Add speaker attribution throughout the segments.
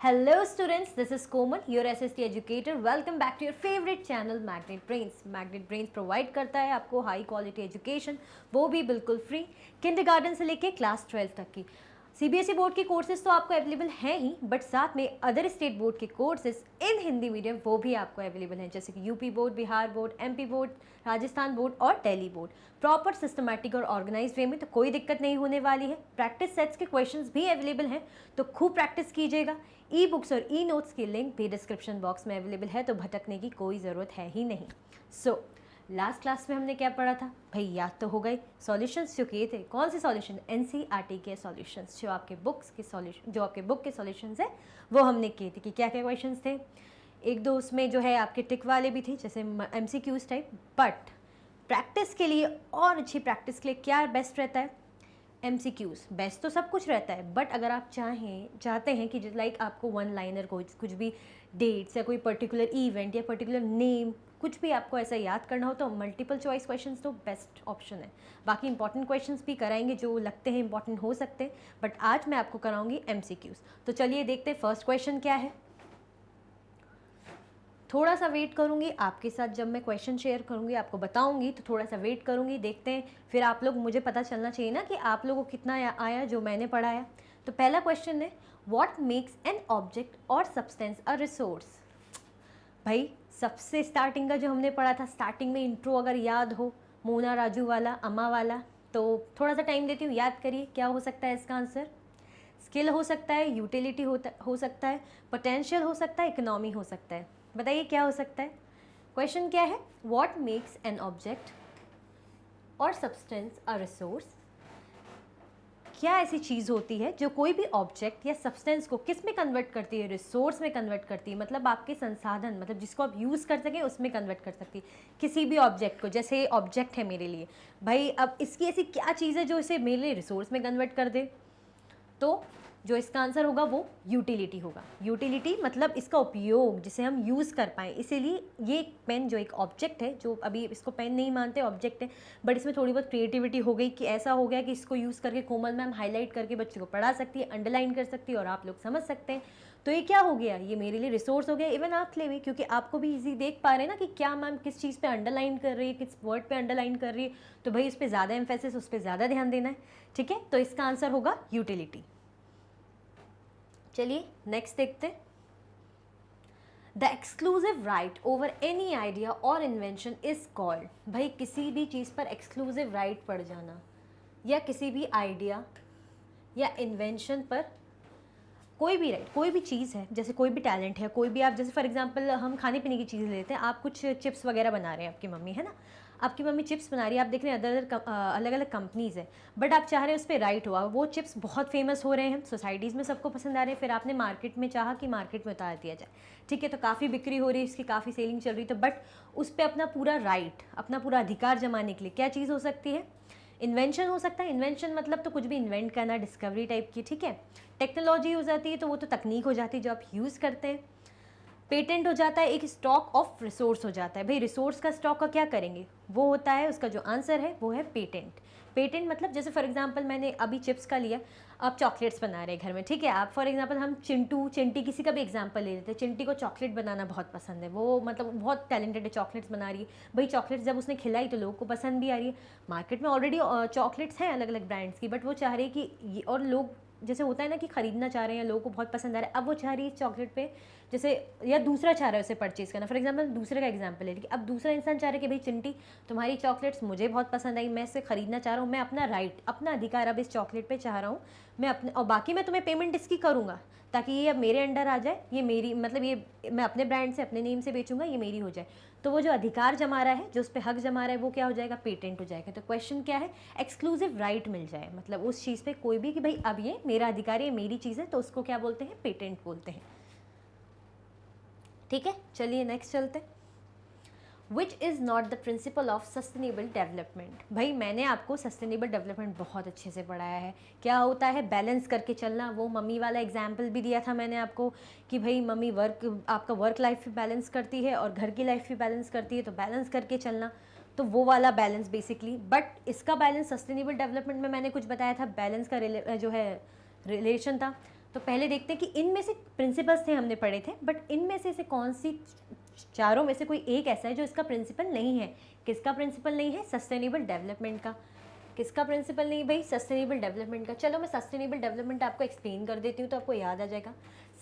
Speaker 1: Hello students, this is Komal, your SST educator. Welcome back to your favorite channel Magnet Brains. Magnet Brains provide करता है आपको high quality education, वो भी बिल्कुल free, kindergarten से लेके क्लास 12 तक की। सीबीएसई बोर्ड के कोर्सेज तो आपको अवेलेबल हैं ही, बट साथ में अदर स्टेट बोर्ड के कोर्सेज इन हिंदी मीडियम वो भी आपको अवेलेबल हैं, जैसे कि UP board, Bihar board, MP board, Rajasthan board और दिल्ली बोर्ड। प्रॉपर सिस्टमैटिक और ऑर्गेनाइज वे में, तो कोई दिक्कत नहीं होने वाली है। प्रैक्टिस सेट्स के क्वेश्चंस भी अवेलेबल हैं, तो खूब प्रैक्टिस कीजिएगा। ई बुक्स और ई नोट्स की लिंक भी डिस्क्रिप्शन बॉक्स में अवेलेबल है, तो भटकने की कोई ज़रूरत है ही नहीं। सो लास्ट क्लास में हमने क्या पढ़ा था भाई, याद तो हो गए। सॉल्यूशंस जो किए थे, कौन से सॉल्यूशन? एनसीईआरटी के सॉल्यूशंस, जो आपके बुक्स के सॉल्यूशन, जो आपके बुक के सॉल्यूशंस है वो हमने किए थे। कि क्या क्या क्वेश्चंस थे, एक दो उसमें जो है आपके टिक वाले भी थे, जैसे एमसीक्यूज टाइप। बट प्रैक्टिस के लिए और अच्छी प्रैक्टिस के लिए क्या बेस्ट रहता है? एमसीक्यूज। बेस्ट तो सब कुछ रहता है, बट अगर आप चाहते हैं कि लाइक आपको वन लाइनर कुछ भी डेट्स या कोई पर्टिकुलर इवेंट या पर्टिकुलर नेम कुछ भी आपको ऐसा याद करना हो, तो मल्टीपल चॉइस क्वेश्चंस तो बेस्ट ऑप्शन है। बाकी इंपॉर्टेंट क्वेश्चंस भी कराएंगे जो लगते हैं इंपॉर्टेंट हो सकते हैं, बट आज मैं आपको कराऊंगी एमसीक्यूज। तो चलिए देखते हैं फर्स्ट क्वेश्चन क्या है। थोड़ा सा वेट करूंगी आपके साथ, जब मैं क्वेश्चन शेयर करूंगी आपको बताऊंगी, तो थोड़ा सा वेट करूंगी, देखते हैं। फिर आप लोग, मुझे पता चलना चाहिए ना कि आप लोगों को कितना आया जो मैंने पढ़ाया। तो पहला क्वेश्चन है, व्हाट मेक्स एन ऑब्जेक्ट और सब्सटेंस अ रिसोर्स। भाई सबसे स्टार्टिंग का जो हमने पढ़ा था, स्टार्टिंग में इंट्रो अगर याद हो, मोना राजू वाला, अम्मा वाला, तो थोड़ा सा टाइम देती हूँ, याद करिए क्या हो सकता है इसका आंसर। स्किल हो सकता है, यूटिलिटी हो सकता है, पोटेंशियल हो सकता है, इकोनॉमी हो सकता है। बताइए क्या हो सकता है। क्वेश्चन क्या है, व्हाट मेक्स एन ऑब्जेक्ट और सब्सटेंस अ रिसोर्स। क्या ऐसी चीज़ होती है जो कोई भी ऑब्जेक्ट या सब्सटेंस को किस में कन्वर्ट करती है? रिसोर्स में कन्वर्ट करती है, मतलब आपके संसाधन, मतलब जिसको आप यूज़ कर सकें उसमें कन्वर्ट कर सकती है किसी भी ऑब्जेक्ट को। जैसे ऑब्जेक्ट है मेरे लिए भाई, अब इसकी ऐसी क्या चीज़ है जो इसे मेरे लिए रिसोर्स में कन्वर्ट कर दे? तो जो इसका आंसर होगा वो यूटिलिटी होगा। यूटिलिटी मतलब इसका उपयोग, जिसे हम यूज़ कर पाएँ। इसीलिए ये पेन जो एक ऑब्जेक्ट है, जो अभी इसको पेन नहीं मानते, ऑब्जेक्ट है, बट इसमें थोड़ी बहुत क्रिएटिविटी हो गई कि ऐसा हो गया कि इसको यूज़ करके कोमल मैम हाईलाइट करके बच्चों को पढ़ा सकती है, अंडरलाइन कर सकती है और आप लोग समझ सकते हैं। तो ये क्या हो गया, ये मेरे लिए रिसोर्स हो गया। इवन आप ले भी, क्योंकि आपको भी इजी देख पा रहे हैं ना कि क्या मैम किस चीज़ पे अंडरलाइन कर रही है, किस वर्ड पे अंडरलाइन कर रही है, तो भाई उस पर ज़्यादा एम्फेसिस, उस पर ज़्यादा ध्यान देना है। ठीक है, तो इसका आंसर होगा यूटिलिटी। चलिए नेक्स्ट देखते हैं। The exclusive right over any idea और इन्वेंशन इज कॉल्ड। भाई किसी भी चीज़ पर एक्सक्लूसिव राइट पड़ जाना, या किसी भी आइडिया या इन्वेंशन पर कोई भी राइट, कोई भी चीज़ है, जैसे कोई भी टैलेंट है, कोई भी आप, जैसे फॉर एग्जांपल हम खाने पीने की चीज़ लेते हैं, आप कुछ चिप्स वगैरह बना रहे हैं, आपकी मम्मी है ना, आपकी मम्मी चिप्स बना रही है, आप देख रहे हैं अलग अलग कंपनीज़ है, बट आप चाह रहे हैं उस पर राइट हुआ, वो चिप्स बहुत फेमस हो रहे हैं, सोसाइटीज़ में सबको पसंद आ रहे हैं, फिर आपने मार्केट में चाहा कि मार्केट में उतार दिया जाए। ठीक है, तो काफ़ी बिक्री हो रही है इसकी, काफ़ी सेलिंग चल रही है, तो बट उस पर अपना पूरा राइट, अपना पूरा अधिकार जमाने के लिए क्या चीज़ हो सकती है? इन्वेंशन हो सकता है। इन्वेंशन मतलब तो कुछ भी इन्वेंट करना, डिस्कवरी टाइप की। ठीक है, टेक्नोलॉजी हो जाती है, तो वो तो तकनीक हो जाती है जो आप यूज़ करते हैं। पेटेंट हो जाता है, एक स्टॉक ऑफ रिसोर्स हो जाता है। भाई रिसोर्स का स्टॉक का क्या करेंगे, वो होता है, उसका जो आंसर है वो है पेटेंट। पेटेंट मतलब जैसे फॉर एग्जांपल मैंने अभी चिप्स का लिया, आप चॉकलेट्स बना रहे हैं घर में, ठीक है, आप फॉर एग्जांपल हम चिंटी किसी का भी एग्जांपल ले लेते हैं। चिंटी को चॉकलेट बनाना बहुत पसंद है, वो मतलब बहुत टैलेंटेड है, चॉकलेट्स बना रही है। भाई चॉकलेट्स जब उसने खिलाई तो लोगों को पसंद भी आ रही है, मार्केट में ऑलरेडी चॉकलेट्स हैं अलग अलग ब्रांड्स की, बट वो चाह रही है कि और लोग, जैसे होता है ना कि खरीदना चाह रहे हैं, लोगों को बहुत पसंद आ रहा है, अब वो चाह रही है चॉकलेट पे, जैसे या दूसरा चाह रहा है उसे परचेज़ करना। फॉर एग्जांपल दूसरे का एग्जांपल ले लीजिए, अब दूसरा इंसान चाह रहा है कि भाई चिंटी तुम्हारी चॉकलेट्स मुझे बहुत पसंद आई, मैं इसे खरीदना चाह रहा हूँ, मैं अपना राइट, अपना अधिकार अब इस चॉकलेट पे चाह रहा हूँ, मैं अपने, और बाकी मैं तुम्हें पेमेंट इसकी करूँगा ताकि ये अब मेरे अंडर आ जाए, ये मेरी, मतलब ये मैं अपने ब्रांड से, अपने नेम से बेचूंगा, ये मेरी हो जाए। तो वो जो अधिकार जमा रहा है, जो उस पर हक जमा रहा है, वो क्या हो जाएगा? पेटेंट हो जाएगा। तो क्वेश्चन क्या है? एक्सक्लूसिव राइट मिल जाए, मतलब उस चीज़ पे कोई भी, कि भाई अब ये मेरा अधिकार है, ये मेरी चीज़ है, तो उसको क्या बोलते हैं? पेटेंट बोलते हैं। ठीक है, चलिए नेक्स्ट चलते हैं। Which is not the principle of sustainable development. भाई मैंने आपको सस्टेनेबल डेवलपमेंट बहुत अच्छे से पढ़ाया है। क्या होता है? बैलेंस करके चलना। वो मम्मी वाला एग्जाम्पल भी दिया था मैंने आपको कि भाई मम्मी आपका वर्क लाइफ भी बैलेंस करती है और घर की लाइफ भी बैलेंस करती है, तो बैलेंस करके चलना, तो वो वाला बैलेंस बेसिकली। बट इसका बैलेंस सस्टेनेबल डेवलपमेंट में मैंने कुछ बताया था, बैलेंस का जो है रिलेशन था। तो पहले देखते हैं कि इनमें से प्रिंसिपल्स थे हमने पढ़े थे, बट इनमें से कौन सी चारों में से कोई एक ऐसा है जो इसका प्रिंसिपल नहीं है। किसका प्रिंसिपल नहीं है? सस्टेनेबल डेवलपमेंट का। किसका प्रिंसिपल नहीं भाई? सस्टेनेबल डेवलपमेंट का। चलो मैं सस्टेनेबल डेवलपमेंट आपको एक्सप्लेन कर देती हूँ तो आपको याद आ जाएगा।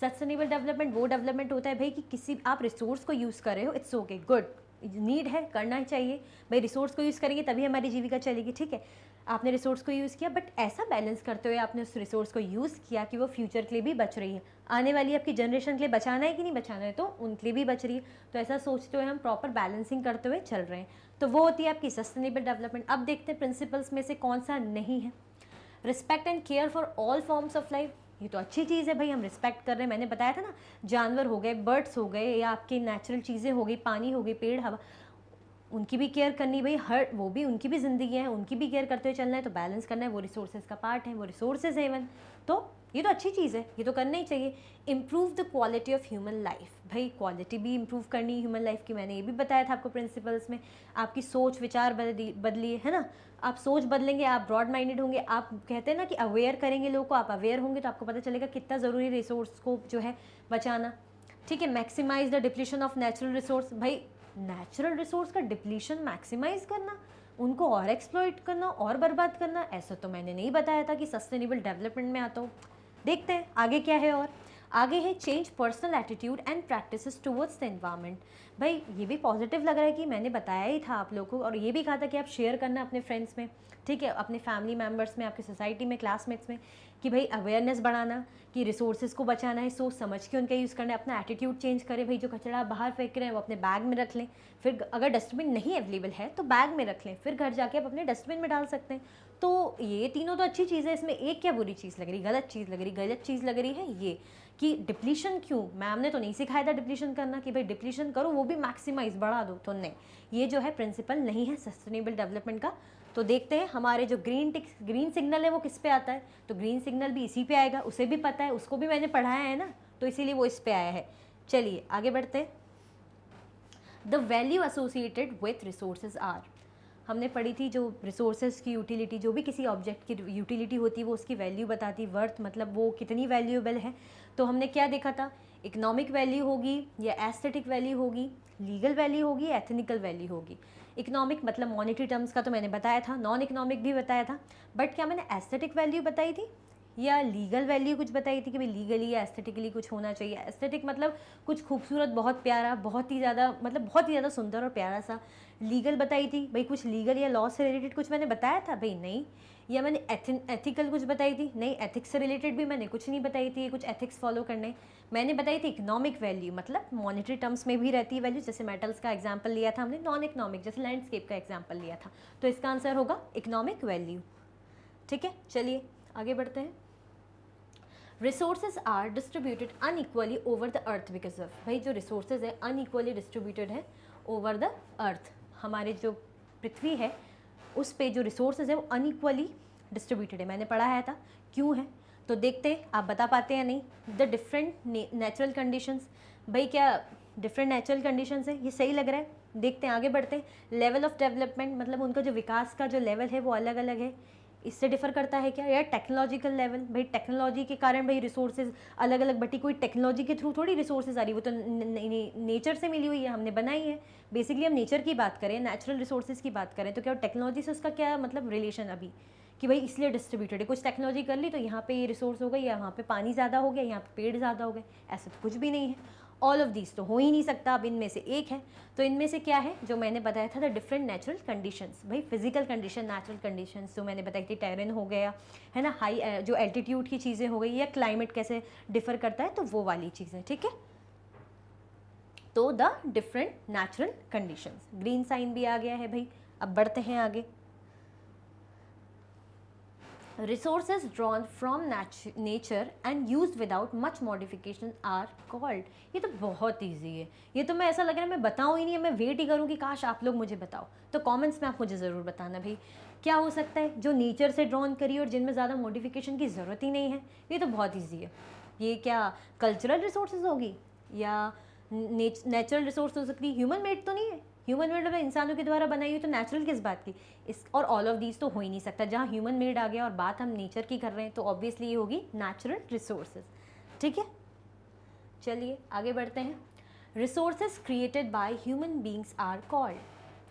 Speaker 1: सस्टेनेबल डेवलपमेंट वो डेवलपमेंट होता है भाई कि किसी आप रिसोर्स को यूज़ कर रहे हो, इट्स ओके, गुड, नीड है, करना ही चाहिए भाई। रिसोर्स को यूज़ करेंगे तभी हमारी जीविका चलेगी, ठीक है। आपने रिसोर्स को यूज़ किया, बट ऐसा बैलेंस करते हुए आपने उस रिसोर्स को यूज़ किया कि वो फ्यूचर के लिए भी बच रही है, आने वाली आपकी जनरेशन के लिए बचाना है कि नहीं बचाना है, तो उनके लिए भी बच रही है। तो ऐसा सोचते हुए हम प्रॉपर बैलेंसिंग करते हुए चल रहे हैं, तो वो होती है आपकी सस्टेनेबल डेवलपमेंट। अब देखते हैं प्रिंसिपल्स में से कौन सा नहीं है। Respect and care for all forms of life, ये तो अच्छी चीज़ है भाई, हम रिस्पेक्ट कर रहे हैं। मैंने बताया था ना, जानवर हो गए, बर्ड्स हो गए, या आपकी नेचुरल चीज़ें हो गई, पानी हो गई, पेड़, हवा, उनकी भी केयर करनी भाई। हर वो भी, उनकी भी ज़िंदगी है, उनकी भी केयर करते हुए चलना है, तो बैलेंस करना है, वो रिसोर्सेज का पार्ट है, वो रिसोर्सेज है इवन, तो ये तो अच्छी चीज़ है, ये तो करना ही चाहिए। Improve the quality of human life, भाई क्वालिटी भी इम्प्रूव करनी है ह्यूमन लाइफ की, मैंने ये भी बताया था आपको प्रिंसिपल्स में। आपकी सोच विचार बदली है ना, आप सोच बदलेंगे, आप ब्रॉड माइंडेड होंगे, आप कहते हैं ना कि अवेयर करेंगे लोगों को, आप अवेयर होंगे तो आपको पता चलेगा कितना ज़रूरी रिसोर्स को जो है बचाना, ठीक है। Maximize the depletion of natural resource, भाई नेचुरल रिसोर्स का डिप्लीशन मैक्सिमाइज करना, उनको और एक्सप्लॉइट करना और बर्बाद करना, ऐसा तो मैंने नहीं बताया था कि सस्टेनेबल डेवलपमेंट में आता हो। देखते हैं आगे क्या है। और आगे है change personal attitude and practices towards the environment. भाई ये भी पॉजिटिव लग रहा है कि मैंने बताया ही था आप लोगों को, और ये भी कहा था कि आप शेयर करना अपने फ्रेंड्स में, ठीक है, अपने फैमिली मेम्बर्स में, आपकी सोसाइटी में, क्लासमेट्स में, कि भाई अवेयरनेस बढ़ाना कि रिसोर्सेज को बचाना है, सोच समझ के उनका यूज़ करना है, अपना एटीट्यूड चेंज करें। भाई जो कचरा आप बाहर फेंक रहे हैं वो अपने बैग में रख लें, फिर अगर डस्टबिन नहीं अवेलेबल है तो बैग में रख लें, फिर घर जाके आप अपने डस्टबिन में डाल सकते हैं। तो ये तीनों तो अच्छी चीज़ है, इसमें एक क्या बुरी चीज़ लग रही, गलत चीज़ लग रही? गलत चीज़ लग रही है ये कि डिप्लीशन क्यों, मैम ने तो नहीं सिखाया था डिप्लीशन करना, कि भाई डिप्लीशन करो वो भी मैक्सिमाइज बढ़ा दो, तो नहीं, ये जो है प्रिंसिपल नहीं है सस्टेनेबल डेवलपमेंट का। तो देखते हैं हमारे जो ग्रीन सिग्नल है वो किस पे आता है, तो ग्रीन सिग्नल भी इसी पे आएगा, उसे भी पता है, उसको भी मैंने पढ़ाया है ना, तो इसीलिए वो इस पे आया है। चलिए आगे बढ़ते हैं। The value associated with resources are, हमने पढ़ी थी जो रिसोर्सेज की यूटिलिटी, जो भी किसी ऑब्जेक्ट की यूटिलिटी होती है वो उसकी वैल्यू बताती, वर्थ मतलब वो कितनी वैल्यूएबल है। तो हमने क्या देखा था, इकोनॉमिक वैल्यू होगी या एस्थेटिक वैल्यू होगी, लीगल वैल्यू होगी, एथनिकल वैल्यू होगी। इकोनॉमिक मतलब मॉनेटरी टर्म्स का तो मैंने बताया था, नॉन इकोनॉमिक भी बताया था, बट क्या मैंने एस्थेटिक वैल्यू बताई थी या लीगल वैल्यू कुछ बताई थी कि भाई लीगली या एस्थेटिकली कुछ होना चाहिए? एस्थेटिक मतलब कुछ खूबसूरत, बहुत प्यारा, बहुत ही ज़्यादा, मतलब बहुत ही ज़्यादा सुंदर और प्यारा सा। लीगल बताई थी भाई, कुछ लीगल या लॉ से रिलेटेड कुछ मैंने बताया था भाई? नहीं। या मैंने एथिकल कुछ बताई थी? नहीं। एथिक्स से रिलेटेड भी मैंने कुछ नहीं बताई थी, कुछ एथिक्स फॉलो करने। मैंने बताई थी इकोनॉमिक वैल्यू, मतलब मॉनेटरी टर्म्स में भी रहती है वैल्यू, जैसे मेटल्स का एग्जाम्पल लिया था हमने, नॉन इकोनॉमिक जैसे लैंडस्केप का एग्जाम्पल लिया था, तो इसका आंसर होगा इकोनॉमिक वैल्यू, ठीक है। चलिए आगे बढ़ते हैं। Resources are distributed unequally over the earth because of, भाई जो रिसोर्सेज है अनइक्वली डिस्ट्रीब्यूटेड है ओवर द अर्थ, हमारे जो पृथ्वी है उस पे जो रिसोर्सेज है वो अनइक्वली डिस्ट्रीब्यूटेड है। मैंने पढ़ाया था क्यों है, तो देखते हैं आप बता पाते हैं या नहीं। द डिफरेंट नेचुरल कंडीशंस, भाई क्या डिफरेंट नेचुरल कंडीशंस है, ये सही लग रहा है? देखते हैं आगे बढ़ते हैं। लेवल ऑफ डेवलपमेंट मतलब उनका जो विकास का जो लेवल है वो अलग अलग है, इससे डिफर करता है क्या? या टेक्नोलॉजिकल लेवल, भाई टेक्नोलॉजी के कारण भाई रिसोर्सेज अलग अलग, बटी कोई टेक्नोलॉजी के थ्रू थोड़ी रिसोर्सेज आ रही, वो तो नेचर से मिली हुई है, हमने बनाई है। बेसिकली हम नेचर की बात करें, नेचुरल रिसोर्सेज की बात करें, तो क्या टेक्नोलॉजी से उसका क्या मतलब रिलेशन अभी कि भाई इसलिए डिस्ट्रीब्यूटेड है, कुछ टेक्नोलॉजी कर ली तो यहाँ पे ये रिसोर्स हो गई, या वहाँ पे पानी ज़्यादा हो गया, यहाँ पे पेड़ ज़्यादा हो गए, ऐसा तो कुछ भी नहीं है। ऑल ऑफ दीज तो हो ही नहीं सकता, अब इनमें से एक है। तो इनमें से क्या है जो मैंने बताया था, द डिफरेंट नेचुरल कंडीशंस, भाई फिजिकल कंडीशन, नेचुरल कंडीशंस जो मैंने बताई थी, टेरेन हो गया है ना, हाई जो एल्टीट्यूड की चीज़ें हो गई, या क्लाइमेट कैसे डिफर करता है, तो वो वाली चीज़ें, ठीक है। तो the different natural conditions, green sign भी आ गया है भाई। अब बढ़ते हैं आगे। Resources drawn from nature and used without much modification are called, ये तो बहुत ईजी है, ये तो मैं ऐसा लग रहा है मैं बताऊँ ही नहीं है, मैं वेट ही करूँ कि काश आप लोग मुझे बताओ। तो कमेंट्स में आप मुझे ज़रूर बताना भाई क्या हो सकता है जो नेचर से ड्रॉन करी और जिनमें ज़्यादा मॉडिफिकेशन की ज़रूरत ही नहीं है। ये तो बहुत ईजी है। ये क्या कल्चरल रिसोर्सेज होगी या नेचुरल रिसोर्स हो सकती है? ह्यूमन मेड तो नहीं है, ह्यूमन मेड मतलब इंसानों के द्वारा बनाई हुई, तो नेचुरल किस बात की? इस और ऑल ऑफ दीज तो हो ही नहीं सकता। जहाँ ह्यूमन मेड आ गया और बात हम नेचर की कर रहे हैं तो ऑब्वियसली ये होगी नेचुरल रिसोर्सेज। ठीक है, चलिए आगे बढ़ते हैं। Resources created by human beings are called,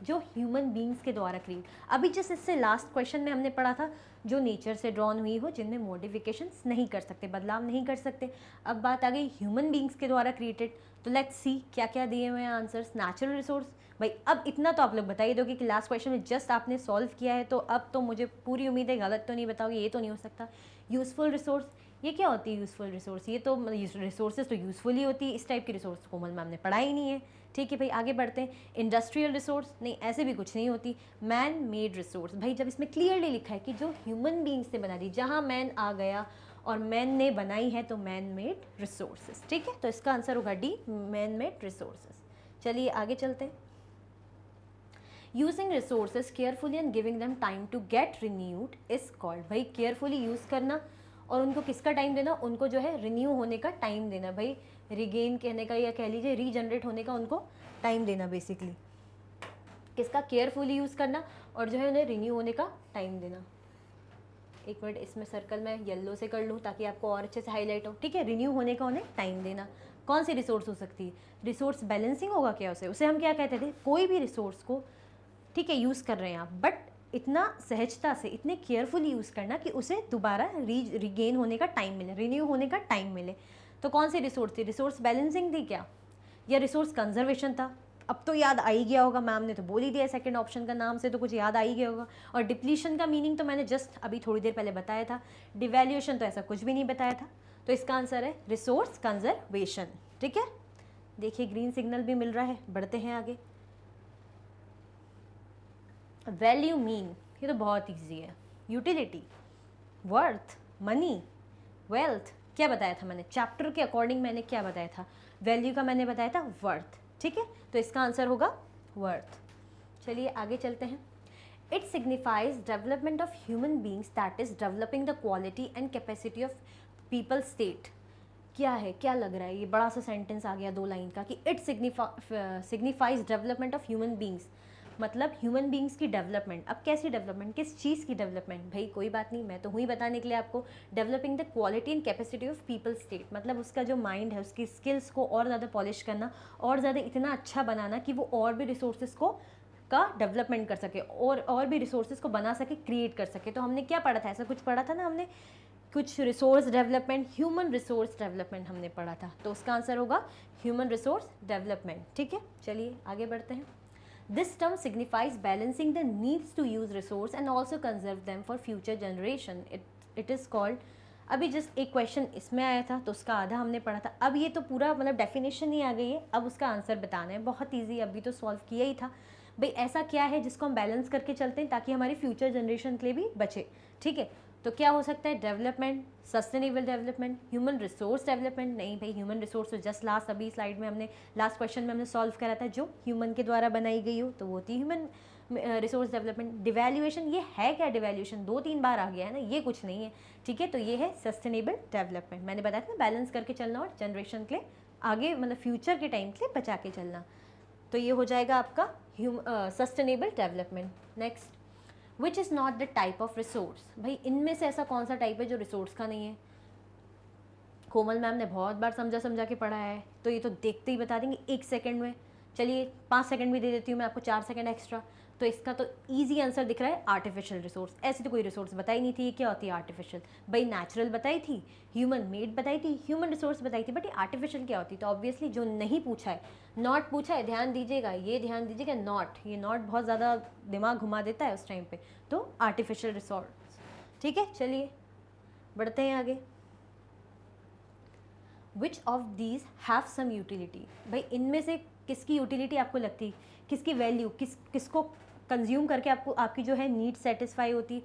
Speaker 1: जो ह्यूमन बींग्स के द्वारा क्रिएट, अभी जस्ट इससे लास्ट क्वेश्चन में हमने पढ़ा था जो नेचर से ड्रॉन हुई हो, जिनमें मॉडिफिकेशंस नहीं कर सकते, बदलाव नहीं कर सकते। अब बात आ गई ह्यूमन बींग्स के द्वारा क्रिएटेड, तो लेट्स सी क्या क्या दिए हुए हैं आंसर्स। नेचुरल रिसोर्स, भाई अब इतना तो आप लोग बताइए दोगे कि लास्ट क्वेश्चन में जस्ट आपने सॉल्व किया है, तो अब तो मुझे पूरी उम्मीद है गलत तो नहीं बताओगे, ये तो नहीं हो सकता। यूज़फुल रिसोर्स, ये क्या होती है यूज़फुल रिसोर्स? ये तो रिसोर्सेज तो यूज़फुल ही होती है, इस टाइप की रिसोर्स कोमल मैम ने पढ़ा ही नहीं है। ठीक है भाई, आगे बढ़ते हैं। इंडस्ट्रियल रिसोर्स, नहीं ऐसे भी कुछ नहीं होती। मैन मेड रिसोर्स, भाई जब इसमें क्लियरली लिखा है कि जो ह्यूमन बींग्स ने बना दी, जहाँ मैन आ गया और मैन ने बनाई है, तो मैन मेड रिसोर्सेज। ठीक है, तो इसका आंसर होगा डी, मैन मेड रिसोर्सेज। चलिए आगे चलते हैं। Using resources carefully and giving them time to get renewed is called, भाई केयरफुली यूज़ करना और उनको किसका टाइम देना, उनको जो है रिन्यू होने का टाइम देना, भाई रिगेन कहने का या कह लीजिए रीजनरेट होने का उनको टाइम देना। बेसिकली किसका, केयरफुली यूज़ करना और जो है उन्हें रिन्यू होने का टाइम देना। एक मिनट, इसमें सर्कल मैं येलो से कर लूँ ताकि आपको और अच्छे से हाईलाइट हो। ठीक है, रिन्यू होने का उन्हें टाइम देना। कौन सी रिसोर्स हो सकती है? रिसोर्स बैलेंसिंग होगा क्या उसे हम क्या कहते थे? कोई भी रिसोर्स को, ठीक है, यूज़ कर रहे हैं आप, बट इतना सहजता से, इतने केयरफुली यूज़ करना कि उसे दोबारा रिगेन होने का टाइम मिले, रिन्यू होने का टाइम मिले। तो कौन सी रिसोर्स थी? रिसोर्स बैलेंसिंग थी क्या, या रिसोर्स कंजर्वेशन था? अब तो याद आ ही गया होगा, मैम ने तो बोल ही दिया सेकंड ऑप्शन का नाम से, तो कुछ याद आ ही गया होगा। और डिप्लीशन का मीनिंग तो मैंने जस्ट अभी थोड़ी देर पहले बताया था। डिवैल्यूएशन तो ऐसा कुछ भी नहीं बताया था। तो इसका आंसर है रिसोर्स कंजर्वेशन। ठीक है, देखिए ग्रीन सिग्नल भी मिल रहा है, बढ़ते हैं आगे। वैल्यू मीन, ये तो बहुत ईजी है। यूटिलिटी, वर्थ, मनी, वेल्थ, क्या बताया था मैंने चैप्टर के अकॉर्डिंग, मैंने क्या बताया था? वैल्यू का मैंने बताया था वर्थ। ठीक है, तो इसका आंसर होगा वर्थ। चलिए आगे चलते हैं। It signifies development of human beings that is developing the quality and capacity of people state. क्या है, क्या लग रहा है? ये बड़ा सा सेंटेंस आ गया 2 लाइन का कि it signifies development of human beings, मतलब ह्यूमन बींग्स की डेवलपमेंट। अब कैसी डेवलपमेंट, किस चीज़ की डेवलपमेंट? भाई कोई बात नहीं, मैं तो हुई बताने के लिए आपको। Developing the quality and capacity of people state, मतलब उसका जो माइंड है, उसकी स्किल्स को और ज़्यादा पॉलिश करना, और ज़्यादा इतना अच्छा बनाना कि वो और भी रिसोर्सेज को का डेवलपमेंट कर सके, और भी रिसोर्सेज को बना सके, क्रिएट कर सके। तो हमने क्या पढ़ा था? ऐसा कुछ पढ़ा था ना हमने, कुछ resource development, human resource development हमने पढ़ा था। तो उसका आंसर होगा ह्यूमन रिसोर्स डेवलपमेंट। ठीक है, चलिए आगे बढ़ते हैं। This term signifies balancing the needs to use resource and also conserve them for future generation. It is called, अभी जस्ट एक क्वेश्चन इसमें आया था तो उसका आधा हमने पढ़ा था। अब ये तो पूरा मतलब डेफिनेशन ही आ गई है, अब उसका आंसर बताना है। बहुत ईजी, अभी तो सॉल्व किया ही था। भाई ऐसा क्या है जिसको हम बैलेंस करके चलते हैं ताकि हमारी फ्यूचर जनरेशन के लिए भी बचे। ठीक है, तो क्या हो सकता है? Development, sustainable development, human resource development. नहीं भाई, ह्यूमन रिसोर्स तो जस्ट लास्ट अभी स्लाइड में हमने, लास्ट क्वेश्चन में हमने सॉल्व करा था, जो ह्यूमन के द्वारा बनाई गई हो तो वो थी ह्यूमन रिसोर्स डेवलपमेंट। डिवैल्यूएशन, ये है क्या? डिवैल्यूएशन 2-3 बार आ गया है ना, ये कुछ नहीं है। ठीक है, तो ये है सस्टेनेबल डेवलपमेंट। मैंने बताया था ना, बैलेंस करके चलना और जनरेशन के लिए आगे, मतलब फ्यूचर के टाइम के लिए बचा के चलना। तो ये हो जाएगा आपका sustainable development. Next, which is not the type of resource. भाई इनमें से ऐसा कौन सा टाइप है जो रिसोर्स का नहीं है? कोमल मैम ने बहुत बार समझा के पढ़ा है, तो ये तो देखते ही बता देंगे 1 सेकंड में। चलिए 5 सेकंड भी दे देती हूँ मैं आपको, 4 सेकंड एक्स्ट्रा। तो इसका तो इजी आंसर दिख रहा है, आर्टिफिशियल रिसोर्स। ऐसी तो कोई रिसोर्स बताई नहीं थी। ये क्या होती है आर्टिफिशियल? भाई नेचुरल बताई थी, ह्यूमन मेड बताई थी, ह्यूमन रिसोर्स बताई थी, बट ये आर्टिफिशियल क्या होती? तो ऑब्वियसली जो नहीं पूछा है, नॉट पूछा है, ध्यान दीजिएगा, ये ध्यान दीजिएगा, नॉट, ये नॉट बहुत ज़्यादा दिमाग घुमा देता है उस टाइम पे। तो आर्टिफिशियल रिसोर्स। ठीक है, चलिए बढ़ते हैं आगे। Which of these have some utility. भाई इनमें से किसकी यूटिलिटी आपको लगती, किसकी वैल्यू, किसको कंज्यूम करके आपको, आपकी जो है नीड सेटिस्फाई होती?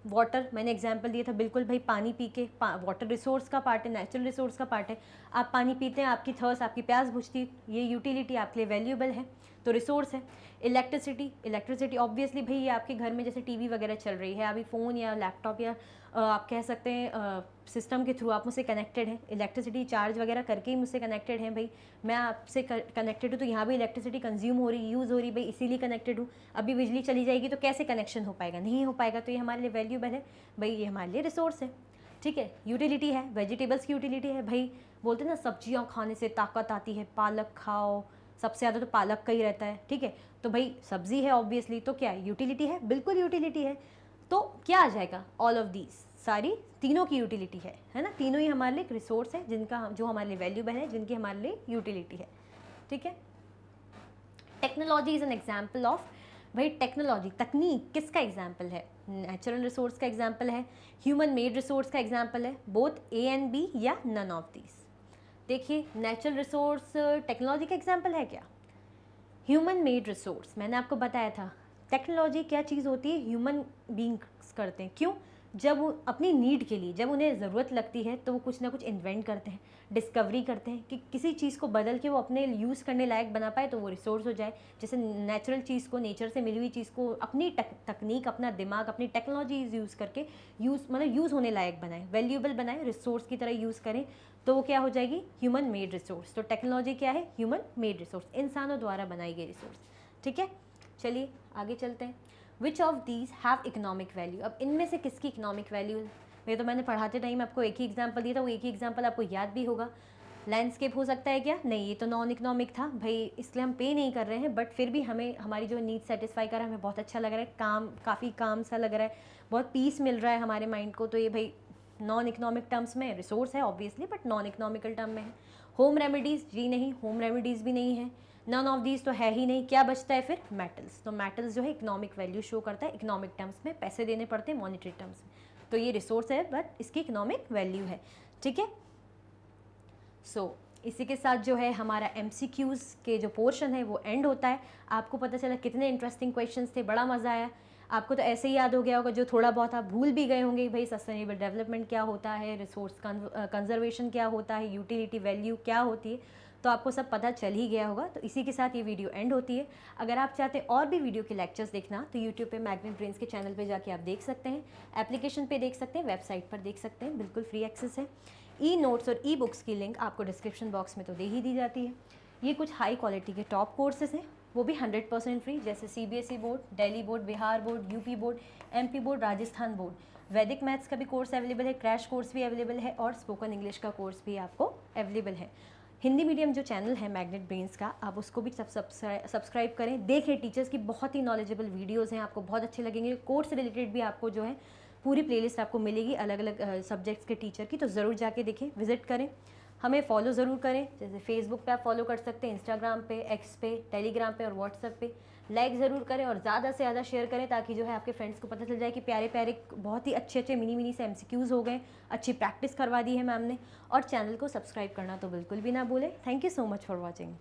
Speaker 1: वाटर, मैंने एग्जांपल दिया था, बिल्कुल भाई पानी पी के, वाटर रिसोर्स का पार्ट है, नेचुरल रिसोर्स का पार्ट है। आप पानी पीते हैं, आपकी थर्स्ट, आपकी प्यास बुझती, ये यूटिलिटी आपके लिए वैल्यूएबल है, तो रिसोर्स है। इलेक्ट्रिसिटी ऑब्वियसली भाई ये आपके घर में जैसे टीवी वगैरह चल रही है, अभी फ़ोन या लैपटॉप या आप कह सकते हैं सिस्टम के थ्रू आप मुझसे कनेक्टेड हैं, इलेक्ट्रिसिटी चार्ज वगैरह करके ही मुझसे कनेक्टेड हैं। भाई मैं आपसे कनेक्टेड हूँ तो यहाँ भी इलेक्ट्रिसिटी कंज्यूम हो रही, यूज़ हो रही, भाई इसीलिए कनेक्टेड हूँ। अभी बिजली चली जाएगी तो कैसे कनेक्शन हो पाएगा? नहीं हो पाएगा, तो ये हमारे लिए वैल्यूएबल है, भाई ये हमारे लिए रिसोर्स है। ठीक है, यूटिलिटी है, वेजिटेबल्स की यूटिलिटी है, भाई बोलते हैं ना सब्जियां खाने से ताकत आती है, पालक खाओ, सबसे ज़्यादा तो पालक का ही रहता है, ठीक है, तो भाई सब्जी है ऑब्वियसली, तो क्या है, यूटिलिटी है, बिल्कुल यूटिलिटी है। तो क्या आ जाएगा, ऑल ऑफ दीज, सारी तीनों की यूटिलिटी है ना, तीनों ही हमारे लिए एक रिसोर्स है जिनका जो हमारे लिए वैल्यूबल है, जिनकी हमारे लिए यूटिलिटी है, ठीक है। Technology is an example of, भाई टेक्नोलॉजी, तकनीक किसका एग्जाम्पल है, नेचुरल रिसोर्स का एग्जाम्पल है, ह्यूमन मेड रिसोर्स का एग्जाम्पल है, बोथ ए एंड बी या नन ऑफ दीज। देखिए नेचुरल रिसोर्स टेक्नोलॉजी का एग्जाम्पल है क्या, ह्यूमन मेड रिसोर्स मैंने आपको बताया था। टेक्नोलॉजी क्या चीज़ होती है, ह्यूमन बींग्स करते हैं, क्यों, जब वो अपनी नीड के लिए, जब उन्हें ज़रूरत लगती है तो वो कुछ ना कुछ इन्वेंट करते हैं, डिस्कवरी करते हैं कि किसी चीज़ को बदल के वो अपने यूज़ करने लायक बना पाए तो वो रिसोर्स हो जाए। जैसे नेचुरल चीज़ को, नेचर से मिली हुई चीज़ को अपनी तकनीक, अपना दिमाग, अपनी टेक्नोलॉजीज यूज़ करके यूज़ होने लायक बनाए, वैल्यूएबल बनाए, रिसोर्स की तरह यूज़ करें, तो वो क्या हो जाएगी, ह्यूमन मेड रिसोर्स। तो टेक्नोलॉजी क्या है, ह्यूमन मेड रिसोर्स, इंसानों द्वारा बनाई गई रिसोर्स, ठीक है। चलिए आगे चलते हैं। विच of these have economic value, अब इनमें से किसकी इकोनॉमिक वैल्यू, ये तो मैंने पढ़ाते टाइम आपको एक ही एग्जाम्पल दिया था, वो एक ही एग्जाम्पल आपको याद भी होगा। लैंडस्केप हो सकता है क्या, नहीं, ये तो नॉन इकोनॉमिक था भाई, इसलिए हम पे नहीं कर रहे हैं, बट फिर भी हमें हमारी जो नीड सेटिस्फाई कर रहा है, हमें बहुत अच्छा लग रहा है, काम काफ़ी काम सा लग रहा है, बहुत पीस मिल रहा है हमारे माइंड को, तो ये भाई नॉन इकोनॉमिक टर्म्स में रिसोर्स है obviously, but non economical term में है। होम रेमेडीज़, जी नहीं, होम रेमेडीज़ भी नहीं है, नन ऑफ दीज तो है ही नहीं। क्या बचता है फिर, मेटल्स। तो मेटल्स जो है इकोनॉमिक वैल्यू शो करता है, इकोनॉमिक टर्म्स में पैसे देने पड़ते हैं, मॉनिटरी टर्म्स में, तो ये रिसोर्स है बट इसकी इकोनॉमिक वैल्यू है, ठीक है। सो इसी के साथ जो है हमारा MCQs के जो पोर्शन है वो एंड होता है। आपको पता चला कितने इंटरेस्टिंग क्वेश्चंस थे, बड़ा मज़ा आया। आपको तो ऐसे ही याद हो गया होगा, जो थोड़ा बहुत आप भूल भी गए होंगे, भाई सस्टेनेबल डेवलपमेंट क्या होता है, रिसोर्स कंजर्वेशन क्या होता है, यूटिलिटी वैल्यू क्या होती है, तो आपको सब पता चल ही गया होगा। तो इसी के साथ ये वीडियो एंड होती है। अगर आप चाहते हैं और भी वीडियो के लेक्चर्स देखना तो यूट्यूब पे मैग्नेट ब्रेन्स के चैनल पे जाके आप देख सकते हैं, एप्लीकेशन पे देख सकते हैं, वेबसाइट पर देख सकते हैं, बिल्कुल फ्री एक्सेस है। ई नोट्स और ई बुक्स की लिंक आपको डिस्क्रिप्शन बॉक्स में तो दे ही दी जाती है। ये कुछ हाई क्वालिटी के टॉप कोर्सेज हैं, वो भी 100% फ्री, जैसे CBSE board, Delhi board, Bihar board, UP board, MP board, Rajasthan board. वैदिक मैथ्स का भी कोर्स अवेलेबल है, क्रैश कोर्स भी अवेलेबल है, और स्पोकन इंग्लिश का कोर्स भी आपको अवेलेबल है। हिंदी मीडियम जो चैनल है मैग्नेट ब्रेन्स का, आप उसको भी सब्सक्राइब करें, देखें, टीचर्स की बहुत ही नॉलेजेबल वीडियोज़ हैं, आपको बहुत अच्छे लगेंगे। कोर्स से रिलेटेड भी आपको जो है पूरी प्लेलिस्ट आपको मिलेगी अलग अलग सब्जेक्ट्स के टीचर की, तो ज़रूर जाके देखें, विजिट करें, हमें फॉलो ज़रूर करें। जैसे फेसबुक पे आप फॉलो कर सकते हैं, इंस्टाग्राम पे, एक्स पे, टेलीग्राम पे और व्हाट्सएप पे। लाइक ज़रूर करें और ज़्यादा से ज़्यादा शेयर करें, ताकि जो है आपके फ्रेंड्स को पता चल जाए कि प्यारे प्यारे बहुत ही अच्छे अच्छे मिनी से MCQs हो गए, अच्छी प्रैक्टिस करवा दी है मैम ने। और चैनल को सब्सक्राइब करना तो बिल्कुल भी ना भूलें। Thank you so much for watching.